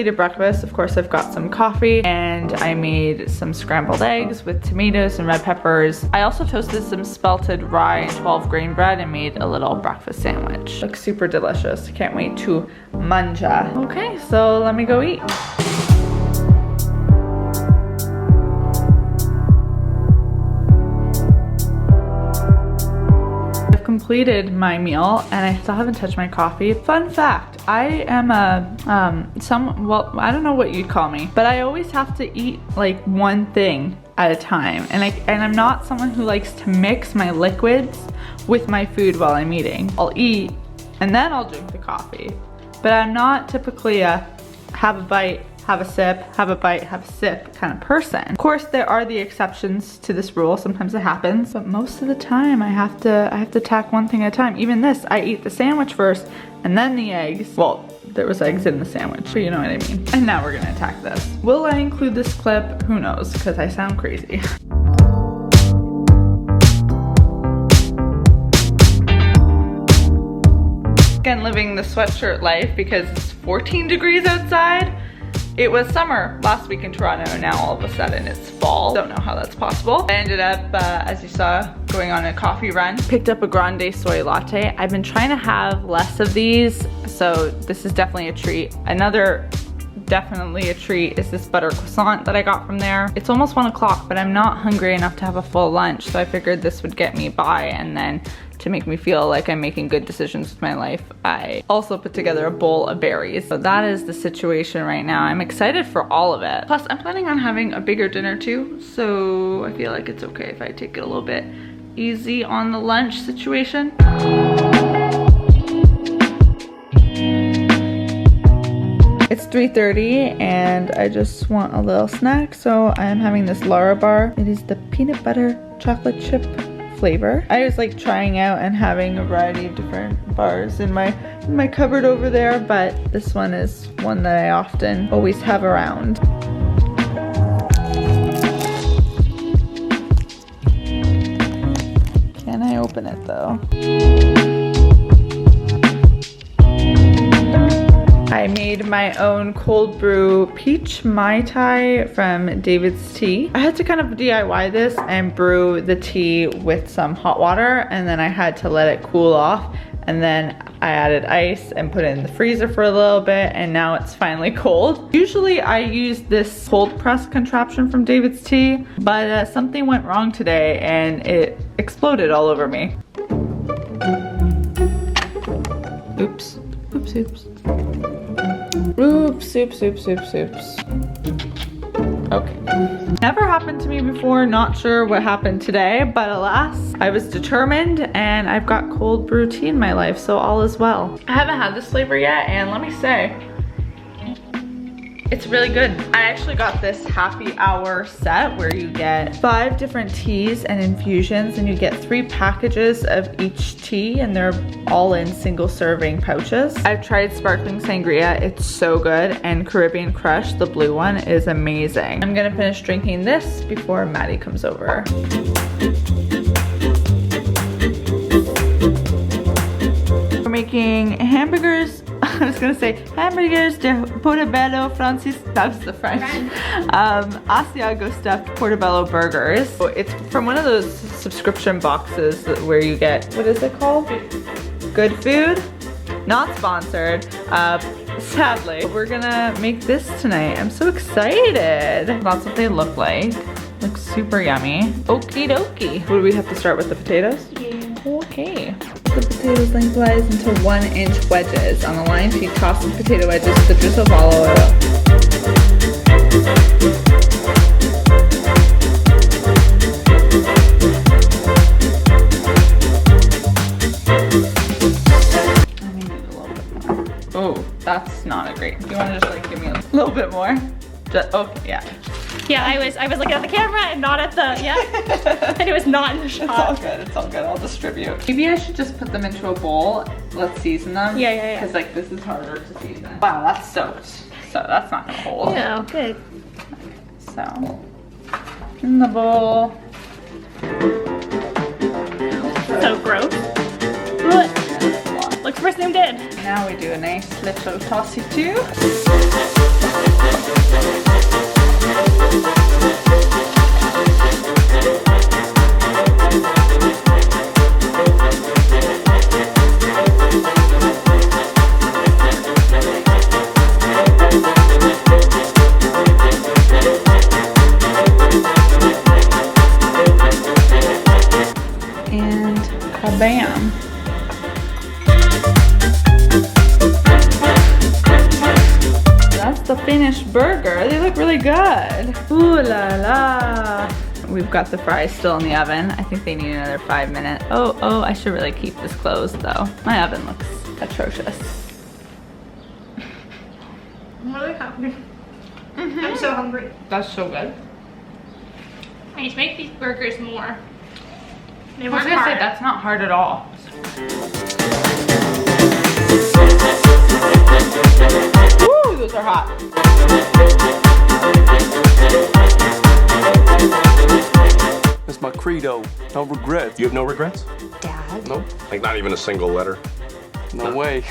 completed breakfast. Of course, I've got some coffee and I made some scrambled eggs with tomatoes and red peppers. I also toasted some spelted rye and 12 grain bread and made a little breakfast sandwich. Looks super delicious. Can't wait to manja. Okay, so let me go eat. Completed my meal and I still haven't touched my coffee. Fun fact, I am well, I don't know what you'd call me, but I always have to eat like one thing at a time, and I'm not someone who likes to mix my liquids with my food while I'm eating. I'll eat and then I'll drink the coffee, but I'm not typically a have a bite, have a sip, have a bite, have a sip kind of person. Of course, there are the exceptions to this rule. Sometimes it happens, but most of the time I have to tack one thing at a time. Even this, I eat the sandwich first and then the eggs. Well, there was eggs in the sandwich, but you know what I mean. And now we're gonna attack this. Will I include this clip? Who knows, because I sound crazy. Again, living the sweatshirt life because it's 14 degrees outside. It was summer last week in Toronto, and now all of a sudden it's fall. Don't know how that's possible. I ended up, as you saw, going on a coffee run. Picked up a grande soy latte. I've been trying to have less of these, so this is definitely a treat. Another definitely a treat is this butter croissant that I got from there. It's almost 1 o'clock, but I'm not hungry enough to have a full lunch, so I figured this would get me by, and then to make me feel like I'm making good decisions with my life, I also put together a bowl of berries. So that is the situation right now. I'm excited for all of it. Plus, I'm planning on having a bigger dinner too, so I feel like it's okay if I take it a little bit easy on the lunch situation. It's 3:30 and I just want a little snack, so I'm having this Lara bar. It is the peanut butter chocolate chip flavor. I was like trying out and having a variety of different bars in my cupboard over there, but this one is one that I often always have around. Can I open it though? I made my own cold brew peach Mai Tai from David's Tea. I had to kind of DIY this and brew the tea with some hot water, and then I had to let it cool off, and then I added ice and put it in the freezer for a little bit, and now it's finally cold. Usually I use this cold press contraption from David's Tea, but something went wrong today and it exploded all over me. Oops, oops, oops. Oops, oops, oops, oops, oops. Okay. Never happened to me before, not sure what happened today, but alas, I was determined and I've got cold brew tea in my life, so all is well. I haven't had this flavor yet, and let me say, it's really good. I actually got this happy hour set where you get 5 different teas and infusions, and you get 3 packages of each tea, and they're all in single serving pouches. I've tried sparkling sangria, it's so good, and Caribbean Crush, the blue one, is amazing. I'm gonna finish drinking this before Maddie comes over. We're making hamburgers. I was gonna say hamburgers de portobello Francis, that's the French. Asiago stuffed portobello burgers. So it's from one of those subscription boxes where you get, what is it called? Good Food? Not sponsored, sadly. We're gonna make this tonight. I'm so excited. That's what they look like. Looks super yummy. Okie dokie. What do we have to start with, the potatoes? Yeah. Okay. The potatoes lengthwise into 1-inch wedges. On the line, she tosses potato wedges with a drizzle of olive oil. I may need a little bit more. Oh, that's not a great. You want to just like give me a little bit more? Just, okay, yeah. Yeah, I was looking at the camera and not at the, yeah. And it was not in the shot. It's all good, it's all good. I'll distribute. Maybe I should just put them into a bowl. Let's season them. Yeah. Because like this is harder to season. Wow, that's soaked. So that's not gonna hold. Yeah, good. So, in the bowl. So gross. Looks presumed in. Now we do a nice little tossy too. And kabam. That's the finished burger. They look really good. Ooh la la. We've got the fries still in the oven. I think they need another 5 minutes. Oh, I should really keep this closed though. My oven looks atrocious. I'm really happy. I'm so hungry. That's so good. I need to make these burgers more. They I was weren't gonna say, hard. that's not hard at all. Woo, those are hot. That's my credo. No regrets. You have no regrets? Dad. Nope. Like not even a single letter? No way.